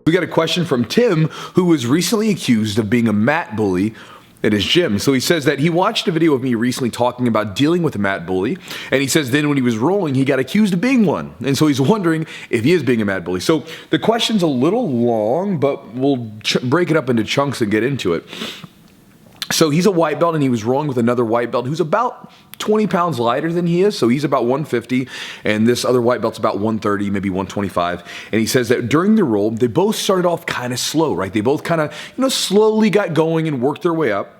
We got a question from Tim, who was recently accused of being a mat bully at his gym. So he says that he watched a video of me recently talking about dealing with a mat bully, and he says then when he was rolling, he got accused of being one. And so he's wondering if he is being a mat bully. So the question's a little long, but we'll break it up into chunks and get into it. So he's a white belt, and he was rolling with another white belt who's about 20 pounds lighter than he is. So he's about 150, and this other white belt's about 130, maybe 125. And he says that during the roll, they both started off kind of slow, right? They both kind of, slowly got going and worked their way up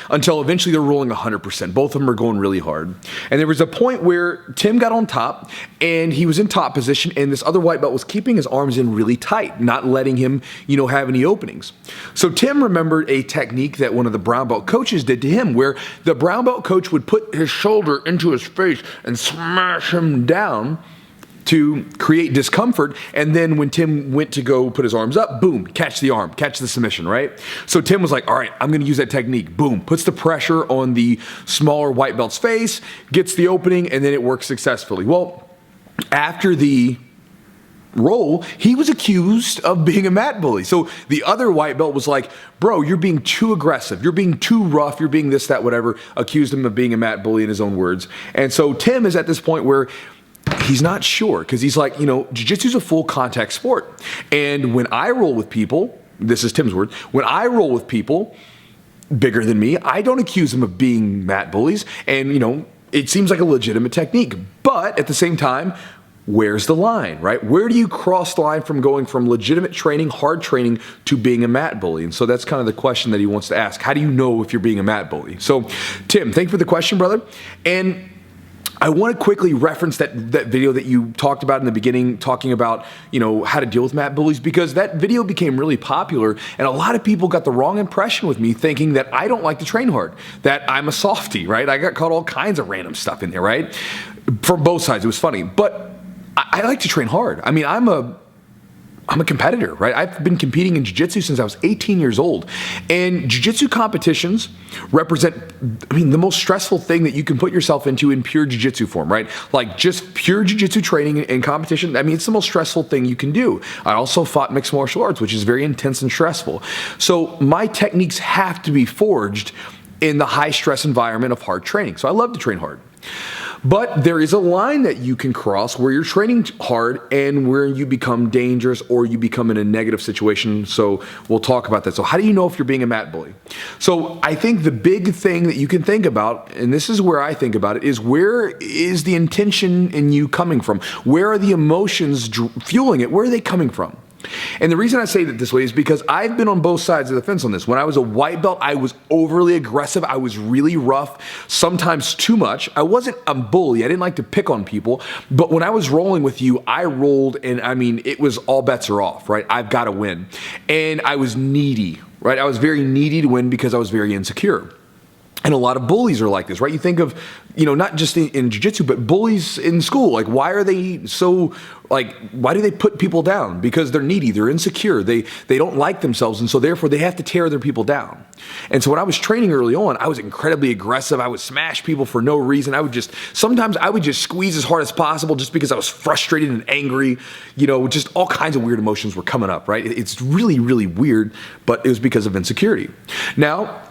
until eventually they're rolling 100%. Both of them are going really hard. And there was a point where Tim got on top, and he was in top position, and this other white belt was keeping his arms in really tight, not letting him, have any openings. So Tim remembered a technique that one of the brown belt coaches did to him, where the brown belt coach would put his shoulder into his face and smash him down to create discomfort, and then when Tim went to go put his arms up, boom, catch the arm, catch the submission, right? So Tim was like, all right, I'm gonna use that technique. Boom, puts the pressure on the smaller white belt's face, gets the opening, and then it works successfully. Well, after the roll, he was accused of being a mat bully. So the other white belt was like, bro, you're being too aggressive, you're being too rough, you're being this, that, whatever, accused him of being a mat bully in his own words. And so Tim is at this point where he's not sure, because he's like, jiu-jitsu is a full contact sport. And when I roll with people, this is Tim's word, when I roll with people bigger than me, I don't accuse them of being mat bullies. And, it seems like a legitimate technique. But at the same time, where's the line, right? Where do you cross the line from going from legitimate training, hard training, to being a mat bully? And so that's kind of the question that he wants to ask. How do you know if you're being a mat bully? So, Tim, thank you for the question, brother. And I want to quickly reference that video that you talked about in the beginning, talking about, how to deal with mat bullies, because that video became really popular, and a lot of people got the wrong impression with me, thinking that I don't like to train hard, that I'm a softie, right? I got caught all kinds of random stuff in there, right? From both sides, it was funny, but I like to train hard. I mean, I'm a competitor, right? I've been competing in jiu-jitsu since I was 18 years old. And jiu-jitsu competitions represent, the most stressful thing that you can put yourself into in pure jiu-jitsu form, right? Like just pure jiu-jitsu training and competition. It's the most stressful thing you can do. I also fought mixed martial arts, which is very intense and stressful. So my techniques have to be forged in the high stress environment of hard training. So I love to train hard. But there is a line that you can cross where you're training hard and where you become dangerous or you become in a negative situation. So we'll talk about that. So how do you know if you're being a mat bully? So I think the big thing that you can think about, and this is where I think about it, is where is the intention in you coming from? Where are the emotions fueling it? Where are they coming from? And the reason I say that this way is because I've been on both sides of the fence on this. When I was a white belt, I was overly aggressive. I was really rough, sometimes too much. I wasn't a bully. I didn't like to pick on people. But when I was rolling with you, I rolled, and it was all bets are off, right? I've got to win. And I was needy, right? I was very needy to win because I was very insecure. And a lot of bullies are like this, right? You think of, not just in jiu-jitsu, but bullies in school. Like, why are they so, why do they put people down? Because they're needy, they're insecure, they don't like themselves, and so therefore they have to tear other people down. And so when I was training early on, I was incredibly aggressive. I would smash people for no reason. Sometimes I would just squeeze as hard as possible just because I was frustrated and angry. Just all kinds of weird emotions were coming up, right? It's really, really weird, but it was because of insecurity. Now,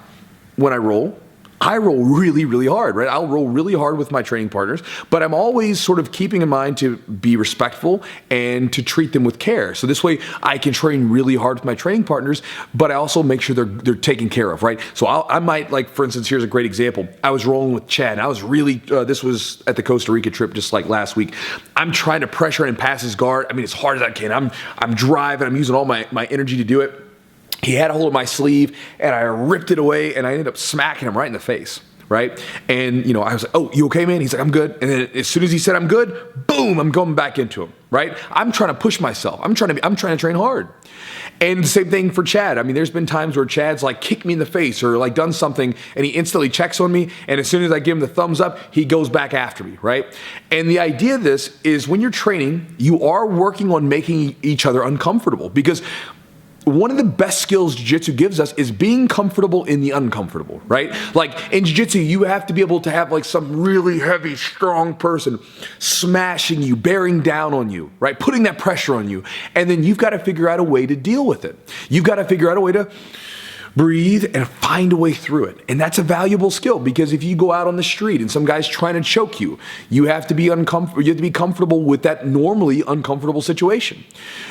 when I roll really, really hard, right? I'll roll really hard with my training partners, but I'm always sort of keeping in mind to be respectful and to treat them with care. So this way I can train really hard with my training partners, but I also make sure they're taken care of, right? So I might, for instance, here's a great example. I was rolling with Chad, and I was really, this was at the Costa Rica trip just like last week. I'm trying to pressure and pass his guard, as hard as I can. I'm driving, I'm using all my energy to do it. He had a hold of my sleeve, and I ripped it away, and I ended up smacking him right in the face, right? And, I was like, oh, you okay, man? He's like, I'm good. And then as soon as he said I'm good, boom, I'm going back into him, right? I'm trying to push myself. I'm trying to train hard. And the same thing for Chad. There's been times where Chad's kicked me in the face or done something, and he instantly checks on me, and as soon as I give him the thumbs up, he goes back after me, right? And the idea of this is when you're training, you are working on making each other uncomfortable, because one of the best skills jiu-jitsu gives us is being comfortable in the uncomfortable, right? Like in jiu-jitsu, you have to be able to have like some really heavy, strong person smashing you, bearing down on you, right? Putting that pressure on you. And then you've got to figure out a way to deal with it. You've got to figure out a way to breathe and find a way through it. And that's a valuable skill, because if you go out on the street and some guy's trying to choke you, you have to be comfortable with that normally uncomfortable situation.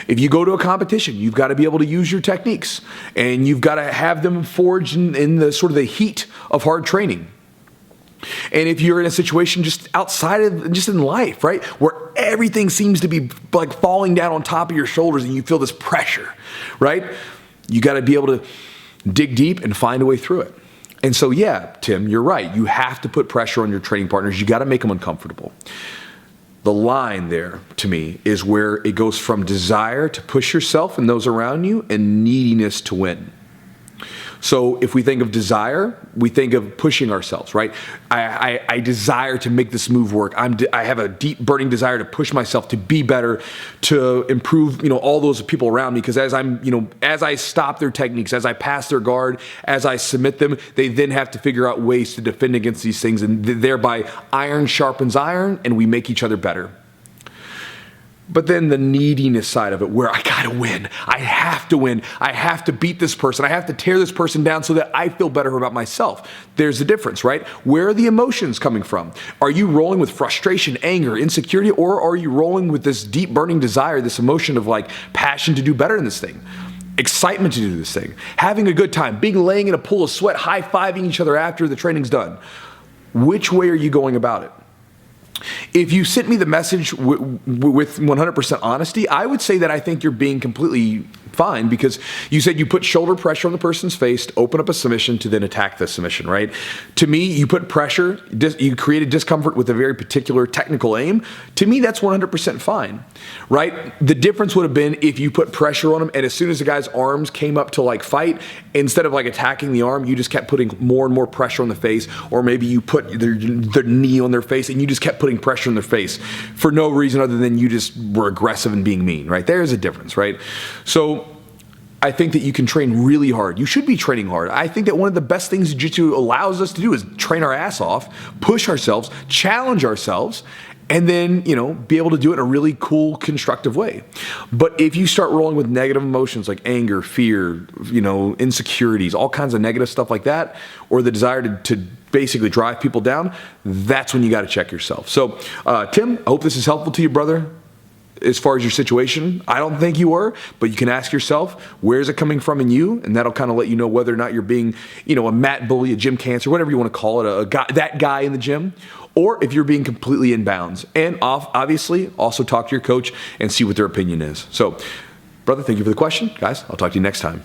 If you go to a competition, you've got to be able to use your techniques, and you've got to have them forged in the sort of the heat of hard training. And if you're in a situation just outside of, just in life, right, where everything seems to be like falling down on top of your shoulders and you feel this pressure, right, you got to be able to dig deep and find a way through it. And so, yeah, Tim, you're right. You have to put pressure on your training partners. You got to make them uncomfortable. The line there, to me, is where it goes from desire to push yourself and those around you, and neediness to win. So if we think of desire, we think of pushing ourselves, right? I desire to make this move work. I have a deep burning desire to push myself, to be better, to improve, all those people around me. Because as I stop their techniques, as I pass their guard, as I submit them, they then have to figure out ways to defend against these things, and thereby iron sharpens iron, and we make each other better. But then the neediness side of it, where I gotta win, I have to win, I have to beat this person, I have to tear this person down so that I feel better about myself. There's a difference, right? Where are the emotions coming from? Are you rolling with frustration, anger, insecurity, or are you rolling with this deep burning desire, this emotion of like passion to do better in this thing? Excitement to do this thing, having a good time, laying in a pool of sweat, high-fiving each other after the training's done. Which way are you going about it? If you sent me the message with 100% honesty, I would say that I think you're being completely fine, because you said you put shoulder pressure on the person's face to open up a submission to then attack the submission, right? To me, you put pressure, you created discomfort with a very particular technical aim. To me, that's 100% fine, right? The difference would have been if you put pressure on them, and as soon as the guy's arms came up to like fight, instead of like attacking the arm, you just kept putting more and more pressure on the face, or maybe you put their knee on their face and you just kept putting pressure on their face for no reason other than you just were aggressive and being mean, right? There's a difference, right? So I think that you can train really hard. You should be training hard. I think that one of the best things Jiu-Jitsu allows us to do is train our ass off, push ourselves, challenge ourselves, and then, be able to do it in a really cool, constructive way. But if you start rolling with negative emotions like anger, fear, insecurities, all kinds of negative stuff like that, or the desire to basically drive people down, that's when you got to check yourself. So, Tim, I hope this is helpful to you, brother. As far as your situation, I don't think you were, but you can ask yourself, where's it coming from in you? And that'll kind of let you know whether or not you're being, a mat bully, a gym cancer, whatever you want to call it, that guy in the gym, or if you're being completely in bounds. And obviously, also talk to your coach and see what their opinion is. So, brother, thank you for the question. Guys, I'll talk to you next time.